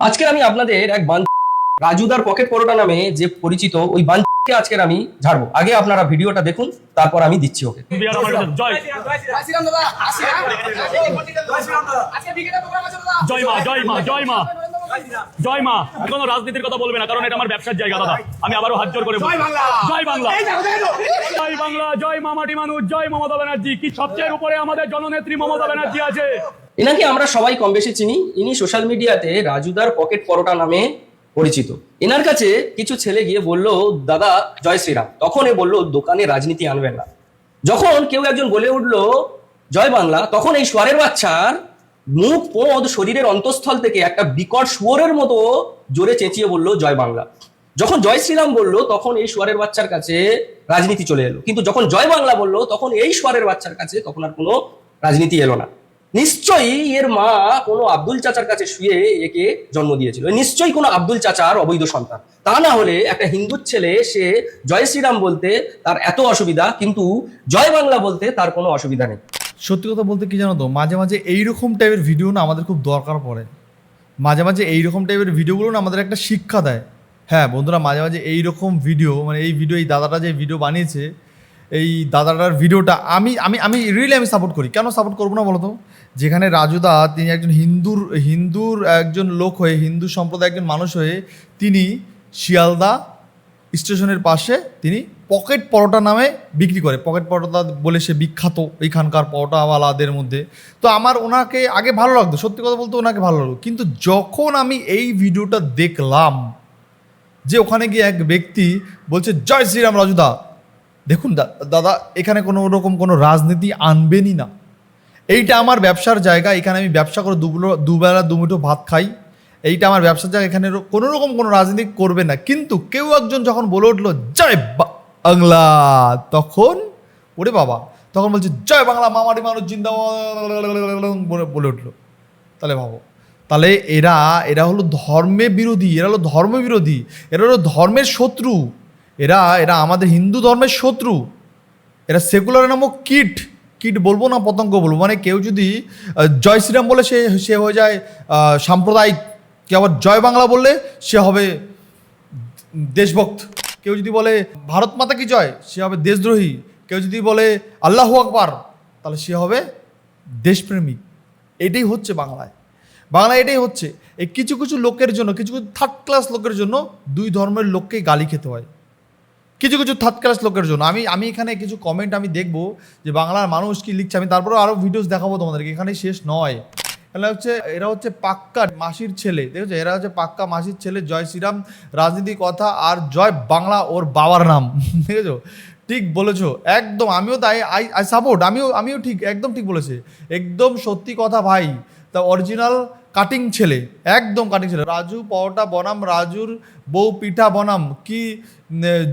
আজকে আমি আপনাদের এক রাজুদার পকেট পরোটা নামে যে পরিচিত ওই বাঞ্চকে আজকে আমি ঝাড়বো। আগে আপনারা ভিডিওটা দেখুন, তারপর আমি দিচ্ছি ওকে। জয় মা জয় মা জয় মা জয় মা। কোনো রাজনীতির কথা বলবে না, কারণ এটা আমার ব্যবসার জায়গা দাদা। আমি আবারও হাত জোর করে জয় বাংলা জয় বাংলা জয় বাংলা, জয় মা মাটি মানুষ, জয় মমতা ব্যানার্জি। কি সবচেয়ে উপরে আমাদের জননেত্রী মমতা ব্যানার্জি আছে। এনাকে আমরা সবাই কম বেশি চিনি। ইনি সোশ্যাল মিডিয়াতে রাজুদার পকেট পরোটা নামে পরিচিত। এনার কাছে কিছু ছেলে গিয়ে বলল, দাদা জয় শ্রীরাম। তখন এ বললো, দোকানে রাজনীতি আনবেন না। যখন কেউ একজন বলে উঠলো জয় বাংলা, তখন এই সোয়ারের বাচ্চার মুখ পোঁদ শরীরের অন্তঃস্থল থেকে একটা বিকট শুয়োরের মতো জোরে চেঁচিয়ে বলল জয় বাংলা। যখন জয় শ্রীরাম বললো, তখন এই সোয়ারের বাচ্চার কাছে রাজনীতি চলে এলো। কিন্তু যখন জয় বাংলা বললো, তখন এই সোয়ারের বাচ্চার কাছে তখন আর কোনো রাজনীতি এলো না। নিশ্চয়ই এর মা কোনো আব্দুল চাচার কাছে শুয়ে একে জন্ম দিয়েছিল। নিশ্চয়ই কোনো আব্দুল চাচার অবৈধ সন্তান। তা না হলে একটা হিন্দুর ছেলে সে জয় শ্রীরাম বলতে তার এত অসুবিধা, কিন্তু জয় বাংলা বলতে তার কোনো অসুবিধা নেই। সত্যি কথা বলতে কি জানো তো, মাঝে মাঝে এইরকম টাইপের ভিডিও না আমাদের খুব দরকার পড়ে। মাঝে মাঝে এইরকম টাইপের ভিডিওগুলো না আমাদের একটা শিক্ষা দেয়। হ্যাঁ বন্ধুরা, মাঝে মাঝে এইরকম ভিডিও, মানে এই ভিডিও, এই দাদাটা যে ভিডিও বানিয়েছে, এই দাদাটার ভিডিওটা আমি আমি আমি রিয়েলি আমি সাপোর্ট করি। কেন সাপোর্ট করবো না বলো তো? যেখানে রাজুদা তিনি একজন হিন্দুর একজন লোক হয়ে, হিন্দু সম্প্রদায়ের একজন মানুষ হয়ে, তিনি শিয়ালদা স্টেশনের পাশে তিনি পকেট পরোটা নামে বিক্রি করে। পকেট পরোটা বলে সে বিখ্যাত এইখানকার পরোটাওয়ালাদের মধ্যে। তো আমার ওনাকে আগে ভালো লাগতো, সত্যি কথা বলতে ওনাকে ভালো লাগতো। কিন্তু যখন আমি এই ভিডিওটা দেখলাম যে ওখানে গিয়ে এক ব্যক্তি বলছে জয় শ্রীরাম রাজুদা, দেখুন দাদা এখানে কোনো রকম কোনো রাজনীতি আনবেনই না। এইটা আমার ব্যবসার জায়গা, এখানে আমি ব্যবসা করে দুবেলা দুমুঠো ভাত খাই। এইটা আমার ব্যবসার জায়গা, এখানে কোনো রকম কোনো রাজনীতি করবে না। কিন্তু কেউ একজন যখন বলে উঠলো জয় বাংলা, তখন ওরে বাবা, তখন বলছে জয় বাংলা মামাটি মানুষ জিন্দাবাদ বলে উঠলো। তাহলে ভাবো, তাহলে এরা হলো ধর্মে বিরোধী, এরা হলো ধর্মবিরোধী, এরা হলো ধর্মের শত্রু, এরা আমাদের হিন্দু ধর্মের শত্রু। এরা সেকুলার নামক কীট বলবো না, পতঙ্গ বলবো। মানে কেউ যদি জয় শ্রীরাম বলে সে হয়ে যায় সাম্প্রদায়িক, কেউ আবার জয় বাংলা বললে সে হবে দেশভক্ত, কেউ যদি বলে ভারত মাতা কি জয় সে হবে দেশদ্রোহী, কেউ যদি বলে আল্লাহু আকবার তাহলে সে হবে দেশপ্রেমিক। এটাই হচ্ছে বাংলায় এটাই হচ্ছে। এই কিছু কিছু লোকের জন্য, কিছু থার্ড ক্লাস লোকের জন্য দুই ধর্মের লোককেই গালি খেতে হয়। কিছু থার্ড ক্লাস লোকের জন্য আমি এখানে কিছু কমেন্ট আমি দেখবো যে বাংলার মানুষ কি লিখছে, আমি তারপরে আরও ভিডিওস দেখাবো তোমাদেরকে, এখানেই শেষ নয়। এরা হচ্ছে পাক্কা মাসির ছেলে, দেখেছো, এরা হচ্ছে পাক্কা মাসির ছেলে। জয় শ্রীরাম রাজনীতি কথা, আর জয় বাংলা ওর বাবার নাম। দেখেছো, ঠিক বলেছো একদম। আমিও তাই আই সাপোর্ট, আমিও ঠিক, একদম ঠিক বলেছে, একদম সত্যি কথা ভাই। তা অরিজিনাল কাটিং ছেলে, একদম কাটিং ছেলে। রাজু পরোটা বনাম রাজুর বউ পিঠা বনাম কি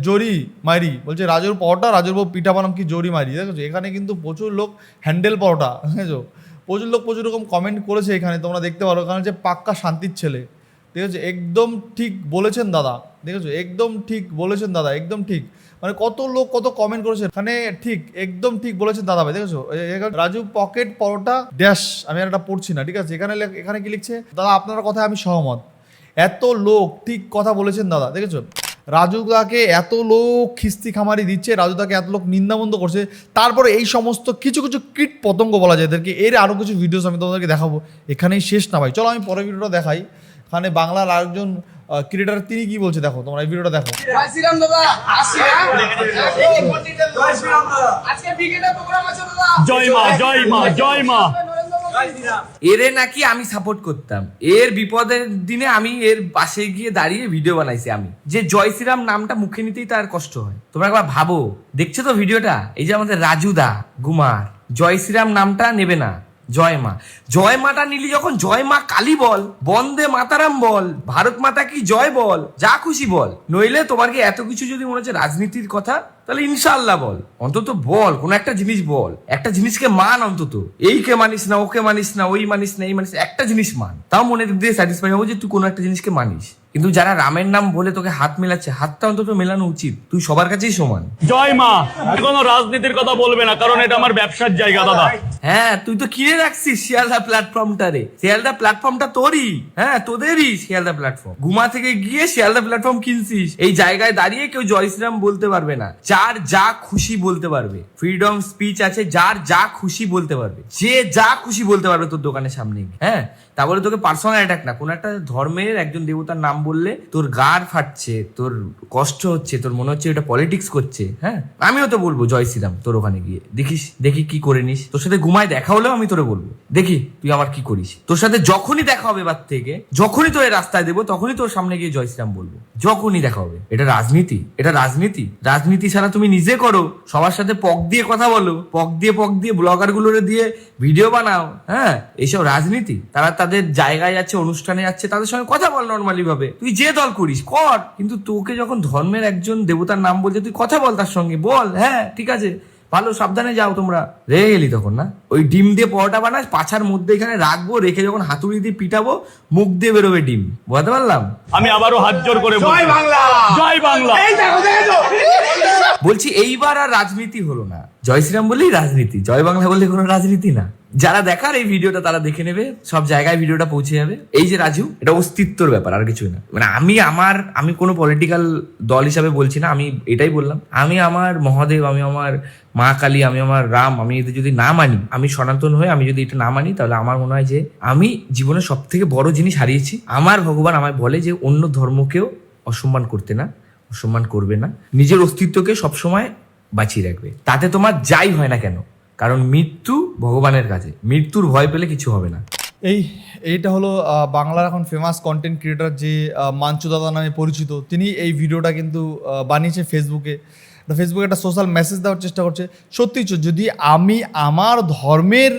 জরি মারি, বলছে রাজুর পরোটা রাজুর বউ পিঠা বনাম কি জরি মারি। দেখেছো, এখানে কিন্তু প্রচুর লোক হ্যান্ডেল পরোটা, দেখেছো, প্রচুর লোক প্রচুর রকম কমেন্ট করেছে এখানে, তোমরা দেখতে পারো। কারণ হচ্ছে পাক্কা শান্তির ছেলে, ঠিক আছে, একদম ঠিক বলেছেন দাদা, দেখেছো, একদম ঠিক বলেছেন দাদা, একদম ঠিক। মানে কত লোক কত কমেন্ট করেছে এখানে, ঠিক একদম ঠিক বলেছেন দাদা ভাই। দেখেছো, রাজু পকেট পরোটা ড্যাশ, আমি আর এটা পড়ছি না, ঠিক আছে। এখানে কি লিখছে, দাদা আপনার কথায় আমি সহমত। এত লোক ঠিক কথা বলেছেন দাদা, দেখেছো, রাজুদাকে এত লোক খিস্তি খামারি দিচ্ছে, রাজুদাকে এত লোক নিন্দাবন্ধ করছে, তারপরে এই সমস্ত কিছু কীট পতঙ্গ বলা যায় এদেরকে। এর আরও কিছু ভিডিওস আমি তোমাদেরকে দেখাবো, এখানেই শেষ না ভাই। চলো আমি পরের ভিডিওটা দেখাই। এখানে বাংলার আরেকজন ক্রিয়েটার তিনি কি বলছে দেখো, তোমরা এই ভিডিওটা দেখো। জয় মা জয় মা জয় মা। এরে নাকি আমি সাপোর্ট করতাম, এর বিপদের দিনে আমি এর পাশে গিয়ে দাঁড়িয়ে ভিডিও বানাইছি। আমি যে জয় শ্রীরাম নামটা মুখে নিতেই তার কষ্ট হয়। তোমরা একবার ভাবো, দেখছো তো ভিডিওটা, এই যে আমাদের রাজুদা গুমার জয় শ্রীরাম নামটা নেবে না, জয় মা। জয় মাটা নিলি যখন, জয় মা কালী বল, বন্দে মাতারাম বল, ভারত মাতা কি জয় বল, যা খুশি বল। নইলে তোমার কি এত কিছু যদি মনে হচ্ছে রাজনীতির কথা, তাহলে ইনশাআল্লাহ বল, অন্তত বল, কোনো একটা জিনিস বল, একটা জিনিসকে মান অন্তত। এইকে মানিস না, ওকে মানিস না, ওই মানিস না, এই মানিস না, একটা জিনিস মান, তাও মনে দিয়ে স্যাটিসফাই হবো যে তুই কোনো একটা জিনিসকে মানিস। কিন্তু যারা রামের নাম বলে তোকে হাত মেলাচ্ছে, হাতটা অন্তত মেলানো উচিত, তুই সবার কাছেই সমান। জয় মা। কোনো রাজনীতির কথা বলবে না, কারণ এটা আমার ব্যবসার জায়গা দাদা। হ্যাঁ, তুই তো কিনে রাখছিস শিয়ালদা প্ল্যাটফর্মটা রে। শিয়ালদা প্ল্যাটফর্মটা তোরই, হ্যাঁ তোদেরই শিয়ালদা প্ল্যাটফর্ম। ঘুমা থেকে গিয়ে শিয়ালদা প্ল্যাটফর্ম কিনছিস। এই জায়গায় দাঁড়িয়ে কেউ জয় শ্রীরাম বলতে পারবে না, যার যা খুশি বলতে পারবে। ফ্রিডম স্পিচ আছে, যার যা খুশি বলতে পারবে, যে যা খুশি বলতে পারবে তোর দোকানের সামনে গিয়ে। হ্যাঁ, তারপরে তোকে পার্সোনাল অ্যাটাক না, কোন একটা ধর্মের একজন দেবতার নাম বললে তোর গাড় ফাটছে, তোর কষ্ট হচ্ছে, তোর মনে হচ্ছে এটা পলিটিক্স করছে। হ্যাঁ, আমিও তো বলবো জয় শ্রীরাম তোর ওখানে গিয়ে, দেখিস দেখি কি করে নিস। তোর সাথে ঘুমায় দেখা হলেও আমি তোরে বলবো, দেখি তুই আমার কি করিস। তোর সাথে যখনই দেখা হবে এবার থেকে, যখনই তোর রাস্তায় দেবো, তখনই তোর সামনে গিয়ে জয় শ্রীরাম বলবো, যখনই দেখা হবে। এটা রাজনীতি, এটা রাজনীতি। রাজনীতি ছাড়া তুমি নিজে করো, সবার সাথে পক দিয়ে কথা বলো, পক দিয়ে ব্লগার গুলোরে দিয়ে ভিডিও বানাও। হ্যাঁ, এইসব রাজনীতি। তারা তাদের জায়গায় যাচ্ছে, অনুষ্ঠানে যাচ্ছে, তাদের সঙ্গে কথা বল নর্মালি ভাবে, তুই যে দল করিস কর। কিন্তু তোকে যখন ধর্মের একজন দেবতার নাম বলছে, তুই কথা বল তার সঙ্গে, বল হ্যাঁ ঠিক আছে, ভালো, সাবধানে যাও তোমরা। রেগে গেলি তখন না, ওই ডিম দিয়ে পরোটা বানাস, পাছার মধ্যে এখানে রাখবো, রেখে যখন হাতুড়ি দিয়ে পিটাবো, মুখ দিয়ে বেরোবে ডিম। বুঝতে পারলাম? আমি আবারও হাত জোর করে বলছি, জয় বাংলা, জয় বাংলা। বলছি এইবার আর রাজনীতি হলো না, জয় শ্রীরাম বললেই রাজনীতি, জয় বাংলা বললে কোনো রাজনীতি না। যারা দেখার এই ভিডিওটা তারা দেখে নেবে, সব জায়গায় ভিডিওটা পৌঁছে যাবে। এই যে রাজু, এটা অস্তিত্বর ব্যাপার, আর কিছুই না। মানে আমি কোনো পলিটিক্যাল দল হিসাবে বলছি না, আমি এটাই বললাম, আমি আমার মহাদেব, আমি আমার মা কালী, আমি আমার রাম, আমি এদের যদি না মানি, আমি সনাতন হয়ে আমি যদি এটা না মানি, তাহলে আমার মনে হয় যে আমি জীবনে সব থেকে বড় জিনিস হারিয়েছি। আমার ভগবান আমায় বলে যে অন্য ধর্মকেও অসম্মান করতে না, অসম্মান করবে না, নিজের অস্তিত্বকে সবসময় বাঁচিয়ে রাখবে, তাতে তোমার যাই হয় না কেন। কারণ মৃত্যু ভগবানের কাছে, মৃত্যুর ভয় পেলে কিছু হবে না। এইটা হলো বাংলার এখন ফেমাস কন্টেন্ট ক্রিয়েটর যে মাঞ্চু দাদা নামে পরিচিত। তিনি এই ভিডিওটা কিন্তু বানিয়েছে ফেসবুকে একটা সোশ্যাল মেসেজ দেওয়ার চেষ্টা করছে। সত্যি যদি আমি আমার ধর্মের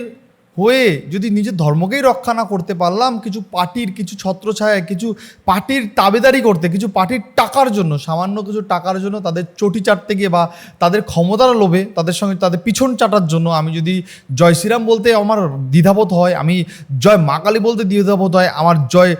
হয়ে যদি নিজের ধর্মকেই রক্ষা না করতে পারলাম, কিছু পার্টির কিছু ছত্রছায়ায়, কিছু পার্টির তাবেদারি করতে, কিছু পার্টির টাকার জন্য, সামান্য কিছু টাকার জন্য তাদের চটি চাটতে গিয়ে বা তাদের ক্ষমতার লোভে তাদের সঙ্গে তাদের পিছন চাটার জন্য আমি যদি জয় শ্রীরাম বলতে আমার দ্বিধাবোধ হয়, আমি জয় মা কালী বলতে দ্বিধাবোধ হয়, আমার জয়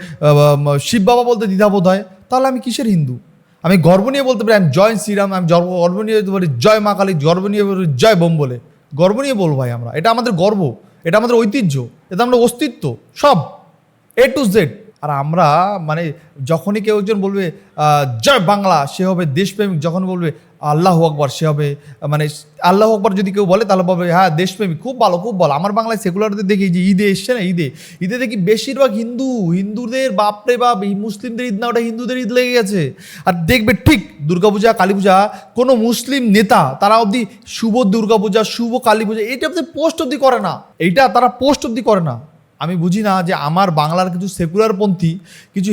শিব বাবা বলতে দ্বিধাবোধ হয়, তাহলে আমি কিসের হিন্দু? আমি গর্ব নিয়ে বলতে পারি আমি জয় শ্রীরাম, আমি গর্ব নিয়ে বলতে পারি জয় মা কালী, গর্ব নিয়ে বলি জয় বোম বলে, গর্ব নিয়ে বলবো ভাই আমরা, এটা আমাদের গর্ব, এটা আমাদের ঐতিহ্য, এটা আমাদের অস্তিত্ব, সব A to Z। আর আমরা মানে যখনই কেউ একজন বলবে জয় বাংলা, সে হবে দেশপ্রেমিক। যখন বলবে আল্লাহু আকবার, সে হবে মানে আল্লাহু আকবার যদি কেউ বলে তাহলে বলবে হ্যাঁ দেশপ্রেমিক, খুব ভালো খুব ভালো। আমার বাংলায় সেকুলারদের দেখি যে ঈদে এসছে না, ঈদে দেখি বেশিরভাগ হিন্দুদের বাপরে বাপ, এই মুসলিমদের ঈদ না, ওটা হিন্দুদের ঈদ লেগে গেছে। আর দেখবে ঠিক দুর্গাপূজা কালী পূজা, কোনো মুসলিম নেতা তারা অবধি শুভ দুর্গাপূজা, শুভ কালী পূজা, এইটা অবধি পোস্ট অবধি করে না, এইটা তারা পোস্ট অবধি করে না। আমি বুঝি না যে আমার বাংলার কিছু সেকুলারপন্থী, কিছু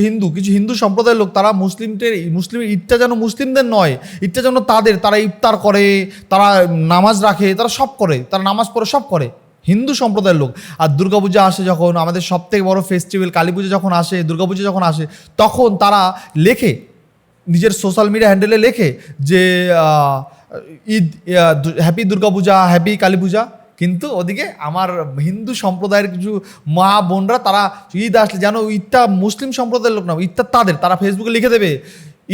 হিন্দু সম্প্রদায়ের লোক, তারা মুসলিমের ঈদটা যেন মুসলিমদের নয়, ঈদটা যেন তাদের, তারা ইফতার করে, তারা নামাজ রাখে, তারা সব করে, তারা নামাজ পড়ে, সব করে হিন্দু সম্প্রদায়ের লোক। আর দুর্গাপূজা আসে যখন, আমাদের সব থেকে বড় ফেস্টিভ্যাল কালী পুজো যখন আসে, দুর্গাপূজা যখন আসে, তখন তারা লেখে, নিজের সোশ্যাল মিডিয়া হ্যান্ডেলে লেখে যে ঈদ, হ্যাপি দুর্গাপূজা, হ্যাপি কালী পূজা। কিন্তু ওদিকে আমার হিন্দু সম্প্রদায়ের কিছু মা বোনরা তারা ঈদ আসলে যেন ঈদটা মুসলিম সম্প্রদায়ের লোক না, ঈদটা তাদের, তারা ফেসবুকে লিখে দেবে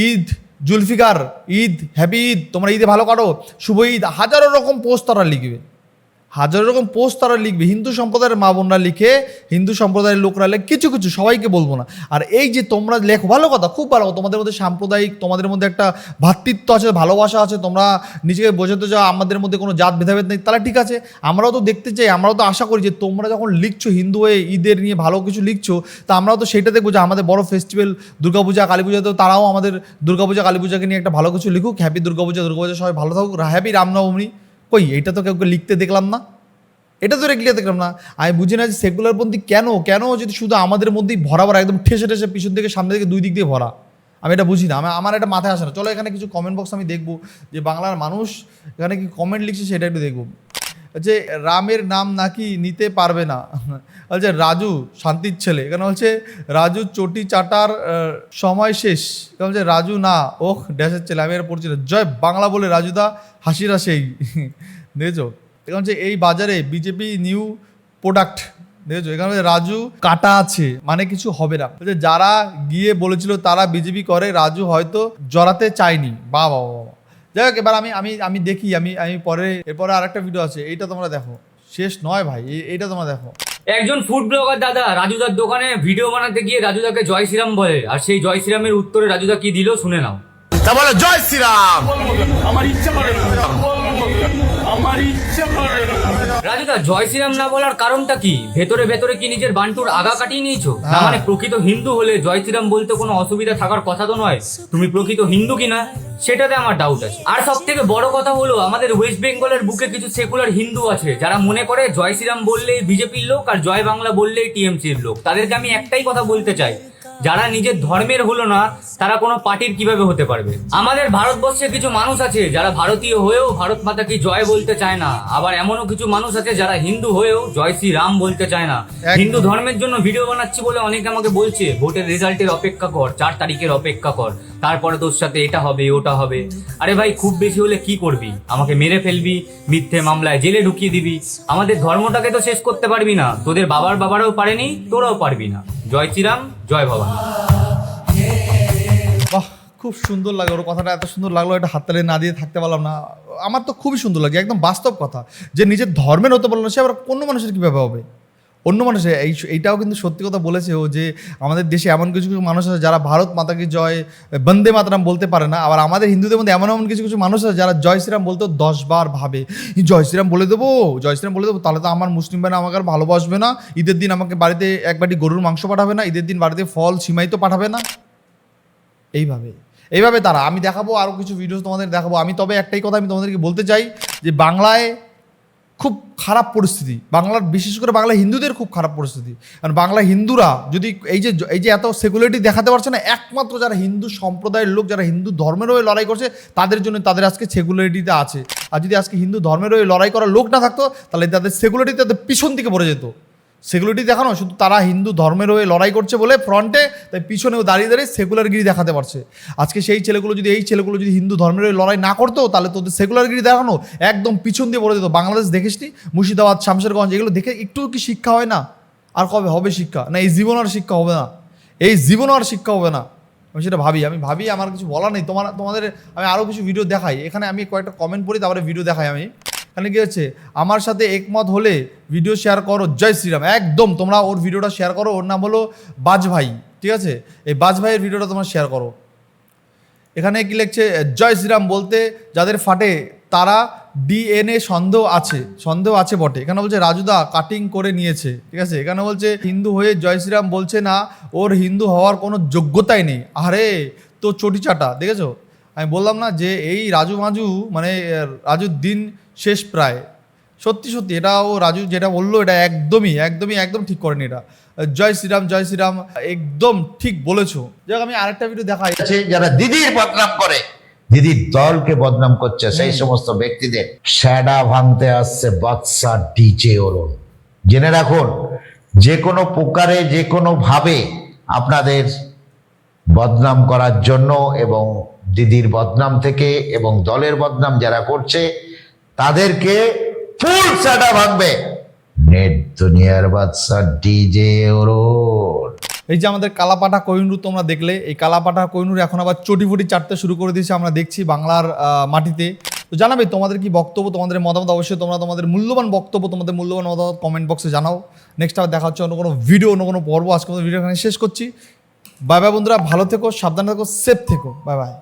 ঈদ জুলফিকার, ঈদ, হ্যাপি ঈদ, তোমরা ঈদে ভালো কাটো, শুভ ঈদ, হাজারো রকম পোস্ট তারা লিখবে, হাজারো রকম পোস্ট তারা লিখবে। হিন্দু সম্প্রদায়ের মা বোনরা লিখে, হিন্দু সম্প্রদায়ের লোকরা লেখে, কিছু সবাইকে বলবো না। আর এই যে তোমরা লেখো, ভালো কথা, খুব ভালো, তোমাদের মধ্যে সাম্প্রদায়িক, তোমাদের মধ্যে একটা ভ্রাতৃত্ব আছে, ভালোবাসা আছে, তোমরা নিজেকে বোঝাতে চাও আমাদের মধ্যে কোনো জাত ভেদাভেদ নেই, তাহলে ঠিক আছে। আমরাও তো দেখতে চাই, আমরাও তো আশা করি যে তোমরা যখন লিখছো হিন্দু হয়ে ঈদের নিয়ে ভালো কিছু লিখছো, তা আমরাও তো সেটা দেখবো যে আমাদের বড় ফেস্টিভ্যাল দুর্গাপূজা কালী পূজাতেও তারাও আমাদের দুর্গাপূজা কালী পূজাকে নিয়ে একটা ভালো কিছু লিখুক, হ্যাপি দুর্গাপূজা সবাই ভালো থাকুক, হ্যাপি রামনবমী। কই এইটা তো কেউ লিখতে দেখলাম না, এটা তো রেগুলার দেখলাম না। আমি বুঝি না যে সেকুলারপন্থী কেন যদি শুধু আমাদের মধ্যেই ভরা একদম ঠেসে পিছন থেকে সামনে থেকে দুই দিক দিয়ে ভরা, আমি এটা বুঝি না, আমার এটা মাথায় আসে না। চলো এখানে কিছু কমেন্ট বক্স আমি দেখবো যে বাংলার মানুষ এখানে কি কমেন্ট লিখছে সেটা একটু দেখবো। যে রামের নাম নাকি নিতে পারবে না। বলছে রাজু শান্তির ছেলে, এখানে বলছে রাজু চটি চাটার সময় শেষ, এখানে বলছে রাজু না ওহ ড্যাশের ছেলে, আমি এর পড়ছি না। জয় বাংলা বলে রাজুদা হাসিরা সেই দেখেছো। এখানে হচ্ছে এই বাজারে বিজেপি নিউ প্রোডাক্ট দেখেছো। এখানে রাজু কাটা আছে মানে কিছু হবে না। যারা গিয়ে বলেছিল তারা বিজেপি করে, রাজু হয়তো জড়াতে চায়নি। বাবা বাবা, যাই হোক এবার আমি দেখি, আমি পরে এরপরে আরেকটা ভিডিও আছে, এইটা তোমরা দেখো, শেষ নয় ভাই, এইটা তোমরা দেখো। একজন ফুড ব্লগার দাদা রাজুদার দোকানে ভিডিও বানাতে গিয়ে রাজুদাকে জয় শ্রীরাম বলে, আর সেই জয় শ্রীরামের উত্তরে রাজুদা কি দিল শুনে নাও। তা বলো জয় শ্রীরাম। আমার ইচ্ছা করে না, আমার ইচ্ছা করে না। রাজুদা জয় শ্রীরাম না বলার কারণটা কি? ভেতরে ভেতরে কি নিজের বান্টুর আগা কাটিয়ে নিয়েছো? না মানে প্রকৃত হিন্দু হলে জয় শ্রীরাম বলতে কোনো অসুবিধা থাকার কথা তো নয়। তুমি প্রকৃত হিন্দু কিনা সেটাতে আমার ডাউট আছে। আর সব থেকে বড় কথা হলো আমাদের ওয়েস্ট বেঙ্গলের বুকে কিছু সেকুলার হিন্দু আছে যারা মনে করে জয় শ্রীরাম বললেই বিজেপির লোক আর জয় বাংলা বললেই টিএমসির লোক। তাদেরকে আমি একটাই কথা বলতে চাই, যারা নিজের ধর্মের হলো না তারা কোনো পার্টির কিভাবে হতে পারবে? আমাদের ভারতবর্ষে কিছু মানুষ আছে যারা ভারতীয় হয়েও ভারত মাতা কি জয় বলতে চায় না, আবার এমনও কিছু মানুষ আছে যারা হিন্দু হয়েও জয় শ্রী রাম বলতে চায় না। হিন্দু ধর্মের জন্য ভিডিও বানাচ্ছি বলে অনেকে আমাকে বলছে ভোটের রেজাল্টের অপেক্ষা কর, 4 তারিখের অপেক্ষা কর, তারপরে তোর সাথে এটা হবে ওটা হবে। আরে ভাই খুব বেশি হলে কি করবি? আমাকে মেরে ফেলবি, মিথ্যে মামলায় জেলে ঢুকিয়ে দিবি, আমাদের ধর্মটাকে তো শেষ করতে পারবি না। তোদের বাবারাও পারেনি, তোরাও পারবি না। জয় শ্রীরাম, জয় ভবানী। বাহ, খুব সুন্দর লাগে, ওর কথাটা এত সুন্দর লাগলো, এটা হাততালি না দিয়ে থাকতে পারলাম না। আমার তো খুবই সুন্দর লাগে, একদম বাস্তব কথা, যে নিজের ধর্মের হতে পারলো না সে আবার অন্য মানুষের কীভাবে হবে? অন্য মানুষের এইটাও কিন্তু সত্যি কথা বলেছে ও, যে আমাদের দেশে এমন কিছু কিছু মানুষ আছে যারা ভারত মাতাকে জয় বন্দে মাতরম বলতে পারে না, আবার আমাদের হিন্দুদের মধ্যে এমন এমন কিছু কিছু মানুষ আছে যারা জয় শ্রীরাম বলতেও 10 বার ভাবে, জয় শ্রীরাম বলে দেবো, জয় শ্রীরাম বলে দেবো, তাহলে তো আমার মুসলিম ভাইরা আমাকে আর ভালোবাসবে না, ঈদের দিন আমাকে বাড়িতে এক বাটি গরুর মাংস পাঠাবে না, ঈদের দিন বাড়িতে ফল সিমাই তো পাঠাবে না। এইভাবে তারা, আমি দেখাবো আরও কিছু ভিডিও তোমাদের দেখাবো। আমি তবে একটাই কথা আমি তোমাদেরকে বলতে চাই, যে বাংলায় খুব খারাপ পরিস্থিতি, বাংলার বিশেষ করে বাংলা হিন্দুদের খুব খারাপ পরিস্থিতি। কারণ বাংলা হিন্দুরা যদি এই যে এত সেকুলারিটি দেখাতে পারছে না, একমাত্র যারা হিন্দু সম্প্রদায়ের লোক, যারা হিন্দু ধর্মের হয়ে লড়াই করছে তাদের জন্য তাদের আজকে সেকুলারিটিতে আছে। আর যদি আজকে হিন্দু ধর্মের হয়ে লড়াই করার লোক না থাকতো তাহলে তাদের সেকুলারিটি তাদের পিছন দিকে পড়ে যেত। সেকুলারিটি দেখানো শুধু তারা হিন্দু ধর্মের হয়ে লড়াই করছে বলে ফ্রন্টে, তাই পিছনেও দাঁড়িয়ে দাঁড়িয়ে সেকুলারগিরি দেখাতে পারছে। আজকে এই ছেলেগুলো যদি হিন্দু ধর্মের হয়ে লড়াই না করতো তাহলে তোদের সেকুলারগিরি দেখানো একদম পিছন দিয়ে পড়ে যেত। বাংলাদেশ দেখিসনি, মুর্শিদাবাদ, শামশেরগঞ্জ, এগুলো দেখে একটু কি শিক্ষা হয় না? আর কবে হবে শিক্ষা? না এই জীবন আর শিক্ষা হবে না, এই জীবন আর শিক্ষা হবে না। আমি সেটা ভাবি, আমার কিছু বলা নেই। তোমাদের আমি আরও কিছু ভিডিও দেখাই, এখানে আমি কয়েকটা কমেন্ট পড়ি তারপরে ভিডিও দেখাই। আমি এখানে কি হচ্ছে, আমার সাথে একমত হলে ভিডিও শেয়ার করো, জয় শ্রীরাম। একদম তোমরা ওর ভিডিওটা শেয়ার করো, ওর নাম হলো বাজ ভাই, ঠিক আছে? এই বাজ ভাইয়ের ভিডিওটা তোমরা শেয়ার করো। এখানে কি লিখছে, জয় শ্রীরাম বলতে যাদের ফাটে তারা ডিএনএ সন্দেহ আছে বটে। এখানে বলছে রাজুদা কাটিং করে নিয়েছে, ঠিক আছে? এখানে বলছে হিন্দু হয়ে জয় শ্রীরাম বলছে না, ওর হিন্দু হওয়ার কোনো যোগ্যতাই নেই। আরে তো চটি চাটা, দেখেছো? আমি বললাম না যে এই রাজু মানে রাজুর দিন শেষ প্রায়। সত্যি এটা ও রাজু যেটা বললো এটা একদম ঠিক করেনি। এটা জয় শ্রীরাম একদম ঠিক বলেছো। যাক আমি আরেকটা ভিডিও দেখাই। আছে যারা দিদির বদনাম করে, দিদির দলকে বদনাম করছে, সেই সমস্ত ব্যক্তিদের শ্যাডা ভাঙতে আসছে বাদশা ডিজে অরুণ। জেনে রাখুন, যে কোনো প্রকারে যে কোনো ভাবে আপনাদের বদনাম করার জন্য এবং দিদির বদনাম থেকে এবং দলের বদনাম যারা করছে তাদেরকে ফুল শ্যাডা ভাঙবে নেট দুনিয়ার বাদশা ডিজে অরুণ। এই যে আমাদের কালাপাটা কোহিনুর তোমরা দেখলে, এই কালাপাটা কোহিনুর এখন আবার চটি চাটতে শুরু করে দিয়েছে, আমরা দেখছি বাংলার মাটিতে। তো জানাবে তোমাদের কি বক্তব্য, তোমাদের মতামত, অবশ্যই তোমরা তোমাদের মূল্যবান বক্তব্য, তোমাদের মূল্যবান মতামত কমেন্ট বক্সে জানাও। নেক্সট আবার দেখা হচ্ছে অন্য কোনো ভিডিও, অন্য কোনো পর্ব। আজকে ভিডিও এখানে শেষ করছি। বাই বাই বন্ধুরা, ভালো থেকো, সাবধানে থেকো, সেফ থেকো, বাই বাই।